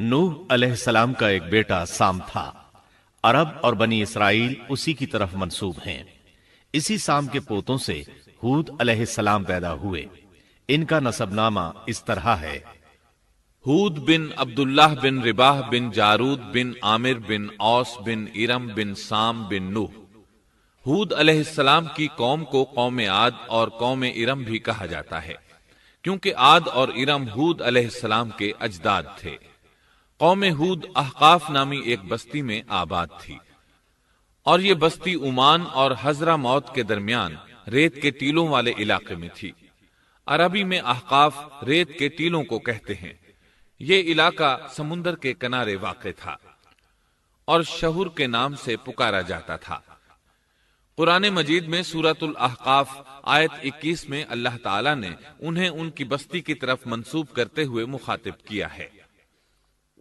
نوح علیہ السلام کا ایک بیٹا سام تھا۔ عرب اور بنی اسرائیل اسی کی طرف منسوب ہیں۔ اسی سام کے پوتوں سے ہود علیہ السلام پیدا ہوئے۔ ان کا نسب نامہ اس طرح ہے: ہود بن عبداللہ بن رباح بن جارود بن عامر بن اوس بن ارم بن سام بن نوح۔ ہود علیہ السلام کی قوم کو قوم عاد اور قوم ارم بھی کہا جاتا ہے، کیونکہ عاد اور ارم ہود علیہ السلام کے اجداد تھے۔ قوم ہود احقاف نامی ایک بستی میں آباد تھی، اور یہ بستی عمان اور حضرہ موت کے درمیان ریت کے ٹیلوں والے علاقے میں تھی۔ عربی میں احقاف ریت کے ٹیلوں کو کہتے ہیں۔ یہ علاقہ سمندر کے کنارے واقع تھا اور شہر کے نام سے پکارا جاتا تھا۔ قرآن مجید میں سورۃ الاحقاف آیت 21 میں اللہ تعالیٰ نے انہیں ان کی بستی کی طرف منسوب کرتے ہوئے مخاطب کیا ہے۔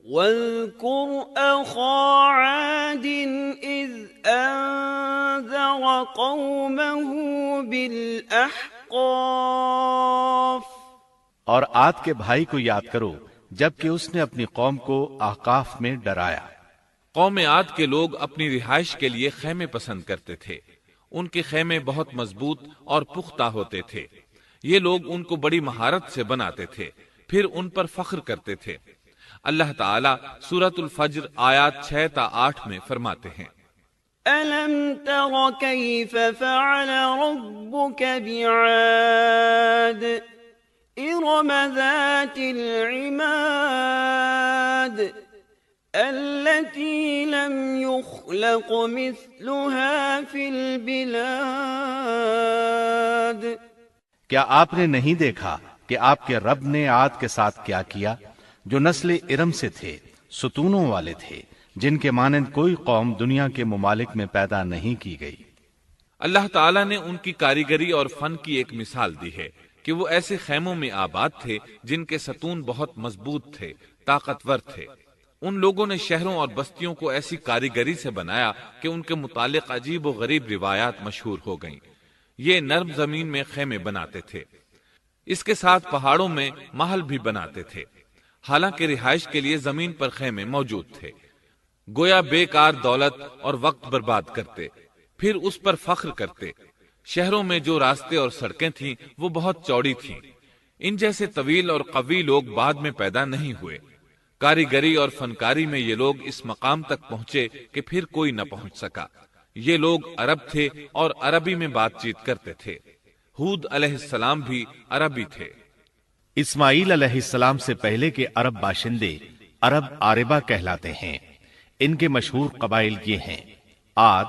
وَاذْكُرْ أَخَا عَادٍ إِذْ أَنذَرَ قَوْمَهُ بِالْأَحْقَافِ، اور عاد کے بھائی کو یاد کرو جبکہ اس نے اپنی قوم کو احقاف میں ڈرایا۔ قوم عاد کے لوگ اپنی رہائش کے لیے خیمے پسند کرتے تھے۔ ان کے خیمے بہت مضبوط اور پختہ ہوتے تھے۔ یہ لوگ ان کو بڑی مہارت سے بناتے تھے، پھر ان پر فخر کرتے تھے۔ اللہ تعالیٰ سورۃ الفجر آیات 6 تا 8 میں فرماتے ہیں: أَلَمْ تَرَ كَيْفَ فَعَلَ رَبُّكَ بِعَادٍ إِرَمَ ذَاتِ الْعِمَادِ الَّتِي لَمْ يُخْلَقْ مِثْلُهَا فِي الْبِلَادِ۔ کیا آپ نے نہیں دیکھا کہ آپ کے رب نے عاد کے ساتھ کیا کیا، جو نسل ارم سے تھے، ستونوں والے تھے، جن کے مانند کوئی قوم دنیا کے ممالک میں پیدا نہیں کی گئی۔ اللہ تعالیٰ نے ان کی کاریگری اور فن کی ایک مثال دی ہے کہ وہ ایسے خیموں میں آباد تھے جن کے ستون بہت مضبوط تھے، طاقتور تھے۔ ان لوگوں نے شہروں اور بستیوں کو ایسی کاریگری سے بنایا کہ ان کے متعلق عجیب و غریب روایات مشہور ہو گئیں۔ یہ نرم زمین میں خیمے بناتے تھے، اس کے ساتھ پہاڑوں میں محل بھی بناتے تھے۔ حالانکہ رہائش کے لیے زمین پر خیمے موجود تھے، گویا بیکار دولت اور وقت برباد کرتے، پھر اس پر فخر کرتے۔ شہروں میں جو راستے اور سڑکیں تھیں وہ بہت چوڑی تھیں۔ ان جیسے طویل اور قوی لوگ بعد میں پیدا نہیں ہوئے۔ کاریگری اور فنکاری میں یہ لوگ اس مقام تک پہنچے کہ پھر کوئی نہ پہنچ سکا۔ یہ لوگ عرب تھے اور عربی میں بات چیت کرتے تھے۔ ہود علیہ السلام بھی عربی تھے۔ اسماعیل علیہ السلام سے پہلے کے عرب باشندے عرب عاربہ کہلاتے ہیں۔ ان کے مشہور قبائل یہ ہیں: عاد،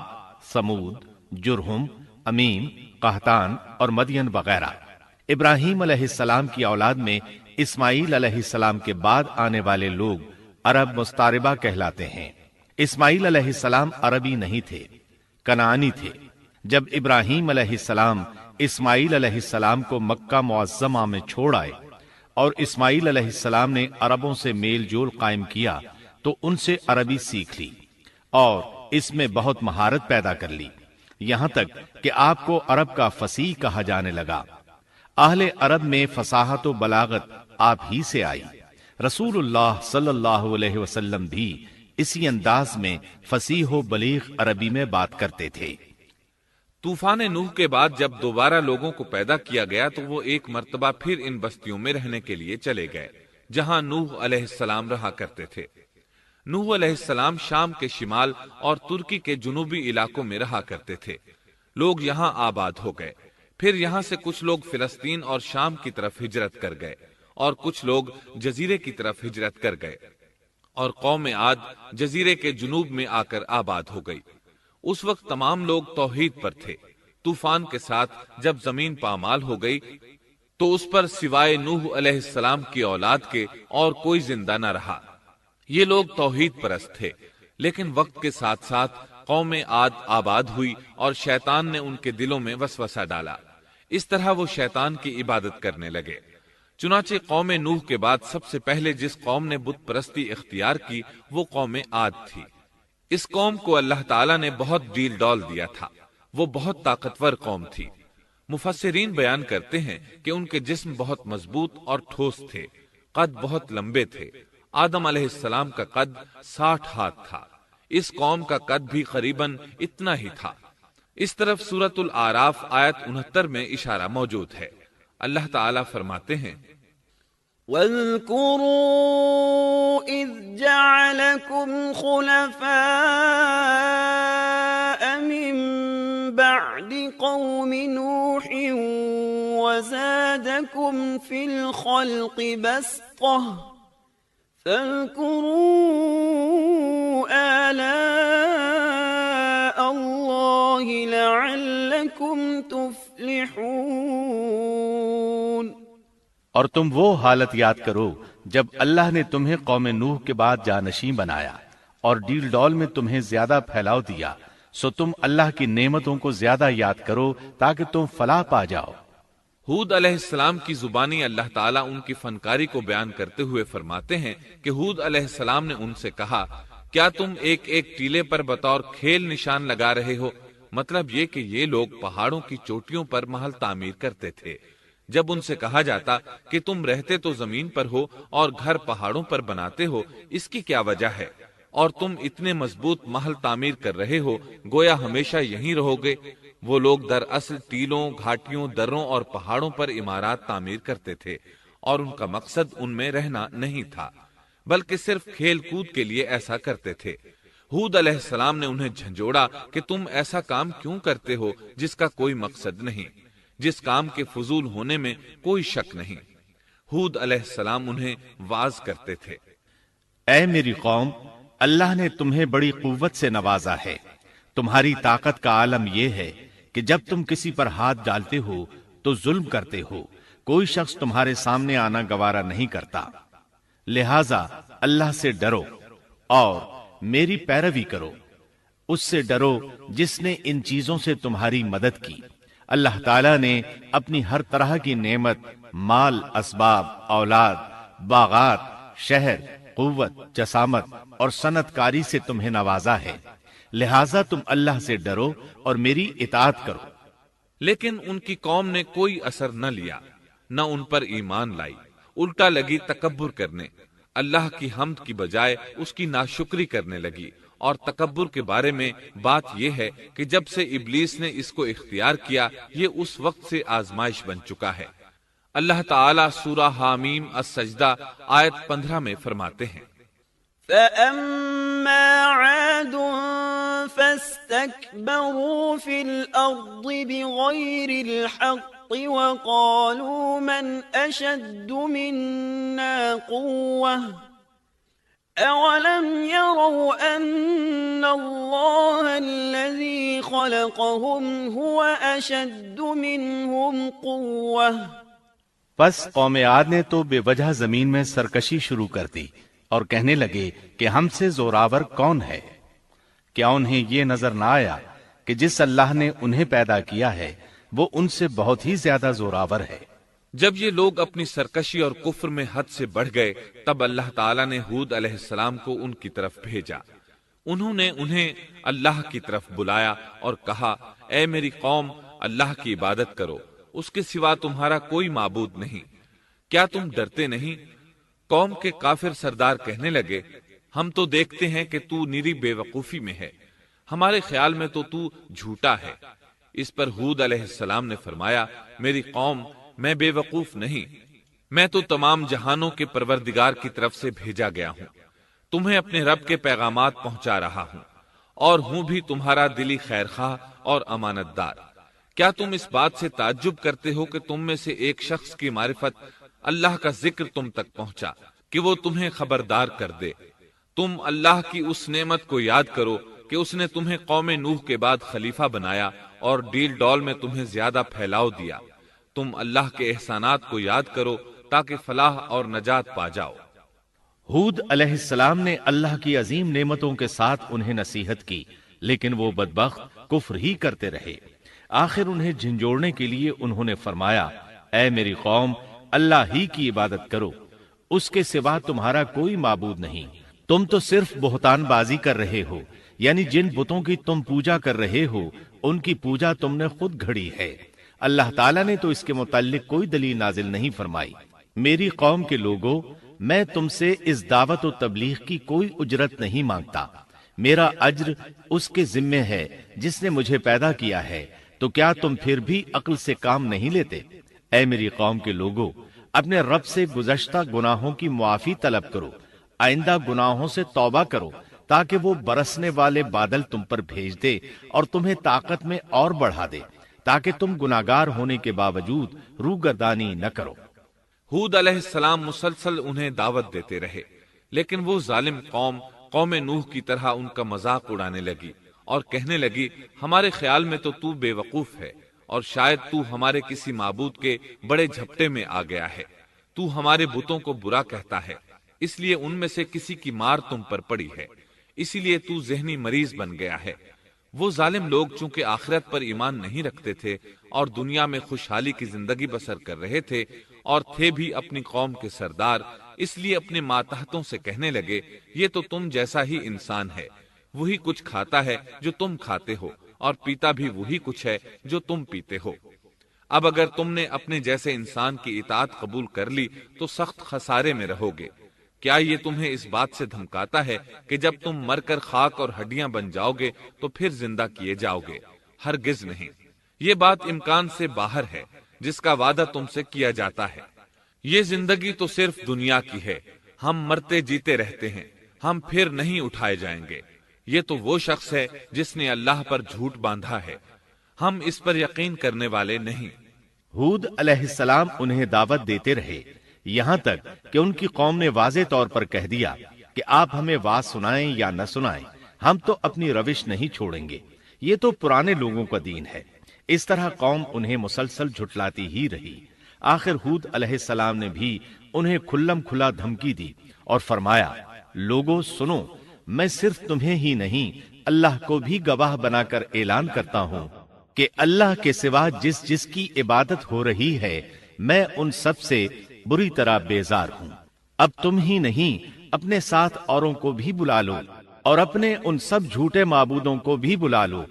سمود، جرہم، امیم، قحطان اور مدین وغیرہ۔ ابراہیم علیہ السلام کی اولاد میں اسماعیل علیہ السلام کے بعد آنے والے لوگ عرب مستعربہ کہلاتے ہیں۔ اسماعیل علیہ السلام عربی نہیں تھے، کنعانی تھے۔ جب ابراہیم علیہ السلام اسماعیل علیہ السلام کو مکہ معظمہ میں چھوڑ آئے اور اسماعیل علیہ السلام نے عربوں سے میل جول قائم کیا تو ان سے عربی سیکھ لی اور اس میں بہت مہارت پیدا کر لی، یہاں تک کہ آپ کو عرب کا فصیح کہا جانے لگا۔ اہل عرب میں فصاحت و بلاغت آپ ہی سے آئی۔ رسول اللہ صلی اللہ علیہ وسلم بھی اسی انداز میں فصیح و بلیغ عربی میں بات کرتے تھے۔ طوفان نوح کے بعد جب دوبارہ لوگوں کو پیدا کیا گیا تو وہ ایک مرتبہ پھر ان بستیوں میں رہنے کے لیے چلے گئے جہاں نوح علیہ السلام رہا کرتے تھے۔ نوح علیہ السلام شام کے شمال اور ترکی کے جنوبی علاقوں میں رہا کرتے تھے۔ لوگ یہاں آباد ہو گئے، پھر یہاں سے کچھ لوگ فلسطین اور شام کی طرف ہجرت کر گئے اور کچھ لوگ جزیرے کی طرف ہجرت کر گئے، اور قوم عاد جزیرے کے جنوب میں آ کر آباد ہو گئی۔ اس وقت تمام لوگ توحید پر تھے۔ طوفان کے ساتھ جب زمین پامال ہو گئی تو اس پر سوائے نوح علیہ السلام کی اولاد کے اور کوئی زندہ نہ رہا۔ یہ لوگ توحید پرست تھے، لیکن وقت کے ساتھ ساتھ قوم عاد آباد ہوئی اور شیطان نے ان کے دلوں میں وسوسہ ڈالا۔ اس طرح وہ شیطان کی عبادت کرنے لگے۔ چنانچہ قوم نوح کے بعد سب سے پہلے جس قوم نے بت پرستی اختیار کی وہ قوم عاد تھی۔ اس قوم کو اللہ تعالیٰ نے بہت ڈیل ڈال دیا تھا، وہ بہت طاقتور قوم تھی۔ مفسرین بیان کرتے ہیں کہ ان کے جسم بہت مضبوط اور ٹھوس تھے، قد بہت لمبے تھے، آدم علیہ السلام کا قد 60 ہاتھ تھا، اس قوم کا قد بھی قریباً اتنا ہی تھا۔ اس طرف سورۃ الاعراف آیت 69 میں اشارہ موجود ہے۔ اللہ تعالیٰ فرماتے ہیں وَاذْكُرُوا إِذْ جَعَلَكُمْ خُلَفَاءَ مِن بَعْدِ قَوْمِ نُوحٍ وَزَادَكُمْ فِي الْخَلْقِ بَسْطَةً فَاذْكُرُوا آلَاءَ اللَّهِ لَعَلَّكُمْ تُفْلِحُونَ۔ اور تم وہ حالت یاد کرو جب اللہ نے تمہیں قوم نوح کے بعد جانشین بنایا اور ڈیل ڈول میں تمہیں زیادہ پھیلاؤ دیا، سو تم اللہ کی نعمتوں کو زیادہ یاد کرو تاکہ تم فلاح پا جاؤ۔ ہود علیہ السلام کی زبانی اللہ تعالیٰ ان کی فنکاری کو بیان کرتے ہوئے فرماتے ہیں کہ ہود علیہ السلام نے ان سے کہا، کیا تم ایک ایک ٹیلے پر بطور کھیل نشان لگا رہے ہو؟ مطلب یہ کہ یہ لوگ پہاڑوں کی چوٹیوں پر محل تعمیر کرتے تھے۔ جب ان سے کہا جاتا کہ تم رہتے تو زمین پر ہو اور گھر پہاڑوں پر بناتے ہو، اس کی کیا وجہ ہے؟ اور تم اتنے مضبوط محل تعمیر کر رہے ہو، گویا ہمیشہ یہیں رہو گے۔ وہ لوگ دراصل ٹیلوں، گھاٹیوں، دروں اور پہاڑوں پر عمارات تعمیر کرتے تھے، اور ان کا مقصد ان میں رہنا نہیں تھا، بلکہ صرف کھیل کود کے لیے ایسا کرتے تھے۔ ہود علیہ السلام نے انہیں جھنجھوڑا کہ تم ایسا کام کیوں کرتے ہو جس کا کوئی مقصد نہیں، جس کام کے فضول ہونے میں کوئی شک نہیں۔ ہود علیہ السلام انہیں واعظ کرتے تھے، اے میری قوم، اللہ نے تمہیں بڑی قوت سے نوازا ہے۔ تمہاری طاقت کا عالم یہ ہے کہ جب تم کسی پر ہاتھ ڈالتے ہو تو ظلم کرتے ہو، کوئی شخص تمہارے سامنے آنا گوارا نہیں کرتا، لہذا اللہ سے ڈرو اور میری پیروی کرو۔ اس سے ڈرو جس نے ان چیزوں سے تمہاری مدد کی۔ اللہ تعالیٰ نے اپنی ہر طرح کی نعمت، مال، اسباب، اولاد، باغات، شہر، قوت، جسامت اور صنعت کاری سے تمہیں نوازا ہے، لہٰذا تم اللہ سے ڈرو اور میری اطاعت کرو۔ لیکن ان کی قوم نے کوئی اثر نہ لیا، نہ ان پر ایمان لائی، الٹا لگی تکبر کرنے، اللہ کی حمد کی بجائے اس کی ناشکری کرنے لگی۔ اور تکبر کے بارے میں بات یہ ہے کہ جب سے ابلیس نے اس کو اختیار کیا، یہ اس وقت سے آزمائش بن چکا ہے۔ اللہ تعالیٰ سورہ حامیم السجدہ آیت 15 میں فرماتے ہیں، فَأَمَّا عَادٌ فَاسْتَكْبَرُوا فِي الْأَرْضِ بِغَيْرِ الْحَقِّ وَقَالُوا مَنْ أَشَدُّ مِنَّا قُوَّةً أَوَلَمْ يَرَوْا أَنَّ اللَّهَ الَّذِي خَلَقَهُمْ هُوَ أَشَدُّ مِنْهُمْ قُوَّةً۔ پس قوم عاد نے تو بے وجہ زمین میں سرکشی شروع کر دی اور کہنے لگے کہ ہم سے زوراور کون ہے؟ کیا انہیں یہ نظر نہ آیا کہ جس اللہ نے انہیں پیدا کیا ہے وہ ان سے بہت ہی زیادہ زوراور ہے؟ جب یہ لوگ اپنی سرکشی اور کفر میں حد سے بڑھ گئے، تب اللہ تعالیٰ نے ہود علیہ السلام کو ان کی طرف بھیجا۔ انہوں نے انہیں اللہ کی طرف بلایا اور کہا، اے میری قوم، اللہ کی عبادت کرو، اس کے سوا تمہارا کوئی معبود نہیں۔ کیا تم ڈرتے نہیں؟ قوم کے کافر سردار کہنے لگے، ہم تو دیکھتے ہیں کہ تو نری بے وقوفی میں ہے، ہمارے خیال میں تو جھوٹا ہے۔ اس پر ہود علیہ السلام نے فرمایا، میری قوم، میں بے وقوف نہیں، میں تو تمام جہانوں کے پروردگار کی طرف سے بھیجا گیا ہوں، تمہیں اپنے رب کے پیغامات پہنچا رہا ہوں، اور ہوں بھی تمہارا دلی خیر خواہ اور امانت دار۔ کیا تم اس بات سے تعجب کرتے ہو کہ تم میں سے ایک شخص کی معرفت، اللہ کا ذکر تم تک پہنچا کہ وہ تمہیں خبردار کر دے؟ تم اللہ کی اس نعمت کو یاد کرو کہ اس نے تمہیں قوم نوح کے بعد خلیفہ بنایا اور ڈیل ڈول میں تمہیں زیادہ پھیلاؤ دیا۔ تم اللہ کے احسانات کو یاد کرو تاکہ فلاح اور نجات پا جاؤ۔ ہود علیہ السلام نے اللہ کی عظیم نعمتوں کے ساتھ انہیں نصیحت کی، لیکن وہ بدبخت کفر ہی کرتے رہے۔ آخر انہیں جھنجھوڑنے کے لیے انہوں نے فرمایا، اے میری قوم، اللہ ہی کی عبادت کرو، اس کے سوا تمہارا کوئی معبود نہیں۔ تم تو صرف بہتان بازی کر رہے ہو، یعنی جن بتوں کی تم پوجا کر رہے ہو ان کی پوجا تم نے خود گھڑی ہے۔ اللہ تعالیٰ نے تو اس کے متعلق کوئی دلیل نازل نہیں فرمائی۔ میری قوم کے لوگوں، میں تم سے اس دعوت و تبلیغ کی کوئی اجرت نہیں مانگتا، میرا اجر اس کے ذمے ہے جس نے مجھے پیدا کیا ہے، تو کیا تم پھر بھی عقل سے کام نہیں لیتے؟ اے میری قوم کے لوگوں، اپنے رب سے گزشتہ گناہوں کی معافی طلب کرو، آئندہ گناہوں سے توبہ کرو، تاکہ وہ برسنے والے بادل تم پر بھیج دے اور تمہیں طاقت میں اور بڑھا دے، تاکہ تم گناہگار ہونے کے باوجود روگردانی نہ کرو۔ ہود علیہ السلام مسلسل انہیں دعوت دیتے رہے، لیکن وہ ظالم قوم نوح کی طرح ان کا مذاق اڑانے لگی اور کہنے لگی، ہمارے خیال میں تو بے وقوف ہے اور شاید تو ہمارے کسی معبود کے بڑے جھپٹے میں آ گیا ہے، تو ہمارے بتوں کو برا کہتا ہے، اس لیے ان میں سے کسی کی مار تم پر پڑی ہے، اسی لیے تو ذہنی مریض بن گیا ہے۔ وہ ظالم لوگ چونکہ آخرت پر ایمان نہیں رکھتے تھے اور دنیا میں خوشحالی کی زندگی بسر کر رہے تھے اور تھے بھی اپنی قوم کے سردار، اس لیے اپنے ماتحتوں سے کہنے لگے، یہ تو تم جیسا ہی انسان ہے، وہی کچھ کھاتا ہے جو تم کھاتے ہو اور پیتا بھی وہی کچھ ہے جو تم پیتے ہو۔ اب اگر تم نے اپنے جیسے انسان کی اطاعت قبول کر لی تو سخت خسارے میں رہو گے۔ کیا یہ تمہیں اس بات سے دھمکاتا ہے کہ جب تم مر کر خاک اور ہڈیاں بن جاؤ گے تو پھر زندہ کیے جاؤ گے؟ ہرگز نہیں، یہ بات امکان سے باہر ہے جس کا وعدہ تم سے کیا جاتا ہے۔ یہ زندگی تو صرف دنیا کی ہے، ہم مرتے جیتے رہتے ہیں، ہم پھر نہیں اٹھائے جائیں گے۔ یہ تو وہ شخص ہے جس نے اللہ پر جھوٹ باندھا ہے، ہم اس پر یقین کرنے والے نہیں۔ ہود علیہ السلام انہیں دعوت دیتے رہے، یہاں تک کہ ان کی قوم نے واضح طور پر کہہ دیا کہ آپ ہمیں واز سنائیں یا نہ سنائیں، ہم تو اپنی روش نہیں چھوڑیں گے، یہ تو پرانے لوگوں کا دین ہے۔ اس طرح قوم انہیں مسلسل جھٹلاتی ہی رہی۔ آخر ہود علیہ السلام نے بھی انہیں کھلم کھلا دھمکی دی اور فرمایا، لوگوں سنو، میں صرف تمہیں ہی نہیں اللہ کو بھی گواہ بنا کر اعلان کرتا ہوں کہ اللہ کے سوا جس کی عبادت ہو رہی ہے میں ان سب سے بری طرح بیزار ہوں۔ اب تم ہی نہیں اپنے ساتھ اوروں کو بھی بلا لو اور اپنے ان سب جھوٹے معبودوں کو بھی بلا لو،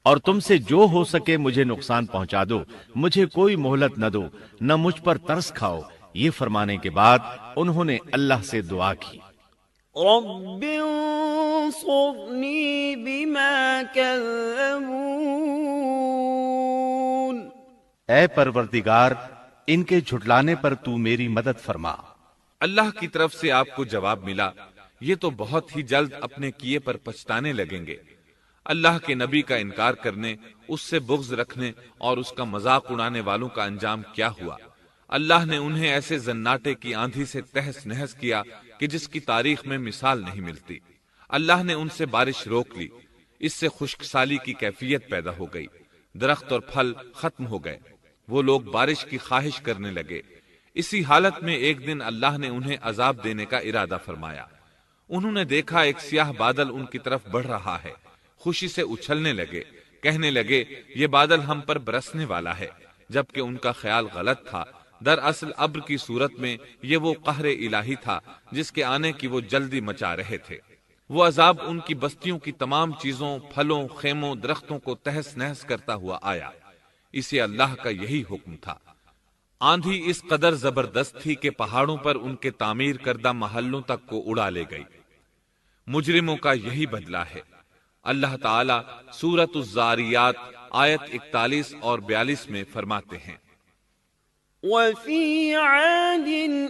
اور تم سے جو ہو سکے مجھے نقصان پہنچا دو، مجھے کوئی مہلت نہ دو، نہ مجھ پر ترس کھاؤ۔ یہ فرمانے کے بعد انہوں نے اللہ سے دعا کی، رب انصرنی بما کذبون، اے پروردگار ان کے جھٹلانے پر تو میری مدد فرما۔ اللہ کی طرف سے آپ کو جواب ملا، یہ تو بہت ہی جلد اپنے کیے پر پچھتانے لگیں گے۔ اللہ کے نبی کا انکار کرنے، اس سے بغض رکھنے اور اس کا مذاق اڑانے والوں کا انجام کیا ہوا؟ اللہ نے انہیں ایسے زناٹے کی آندھی سے تہس نہس کیا کہ جس کی تاریخ میں مثال نہیں ملتی۔ اللہ نے ان سے بارش روک لی، اس سے خشک سالی کی کیفیت پیدا ہو گئی، درخت اور پھل ختم ہو گئے، وہ لوگ بارش کی خواہش کرنے لگے۔ اسی حالت میں ایک دن اللہ نے انہیں عذاب دینے کا ارادہ فرمایا۔ انہوں نے دیکھا ایک سیاہ بادل ان کی طرف بڑھ رہا ہے، خوشی سے اچھلنے لگے، کہنے لگے یہ بادل ہم پر برسنے والا ہے، جبکہ ان کا خیال غلط تھا۔ دراصل ابر کی صورت میں یہ وہ قہر الہی تھا جس کے آنے کی وہ جلدی مچا رہے تھے۔ وہ عذاب ان کی بستیوں کی تمام چیزوں، پھلوں، خیموں، درختوں کو تہس نہس کرتا ہوا آیا۔ اسے اللہ کا یہی حکم تھا۔ آندھی اس قدر زبردست تھی کہ پہاڑوں پر ان کے تعمیر کردہ محلوں تک کو اڑا لے گئی۔ مجرموں کا یہی بدلہ ہے۔ اللہ تعالی سورۃ الزاریات آیت 41 اور 42 میں فرماتے ہیں، وَفِي عَادٍ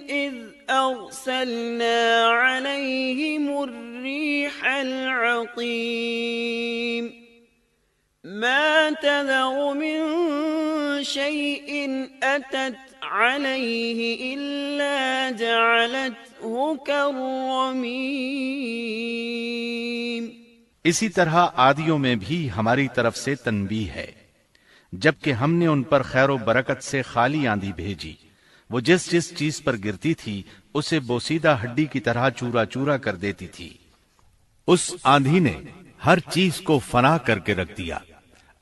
إِذْ أَرْسَلْنَا عَلَيْهِمُ الرِّيحَ الْعَقِيمَ مَا تَذَرُ مِن شَيْءٍ أَتَتْ عَلَيْهِ إِلَّا جَعَلَتْهُ كَالرَّمِيمِ۔ اسی طرح عادیوں میں بھی ہماری طرف سے تنبیہ ہے، جبکہ ہم نے ان پر خیر و برکت سے خالی آندھی بھیجی، وہ جس چیز پر گرتی تھی اسے بوسیدہ ہڈی کی طرح چورا چورا کر دیتی تھی۔ اس آندھی نے ہر چیز کو فنا کر کے رکھ دیا۔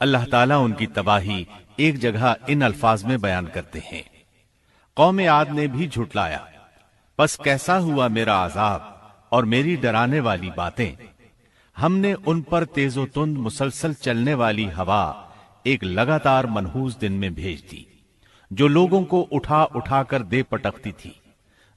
اللہ تعالیٰ ان کی تباہی ایک جگہ ان الفاظ میں بیان کرتے ہیں، قوم عاد نے بھی جھٹلایا، پس کیسا ہوا میرا عذاب اور میری ڈرانے والی باتیں۔ ہم نے ان پر تیز و تند مسلسل چلنے والی ہوا ایک لگاتار منحوس دن میں بھیج دی، جو لوگوں کو اٹھا اٹھا کر دے پٹکتی تھی۔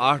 8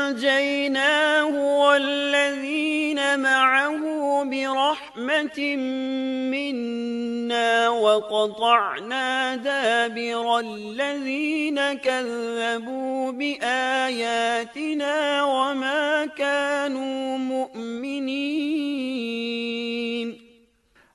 فأنجيناه والذين معه برحمة منا وقطعنا دابر الذين كذبوا بآياتنا وما كانوا مؤمنين۔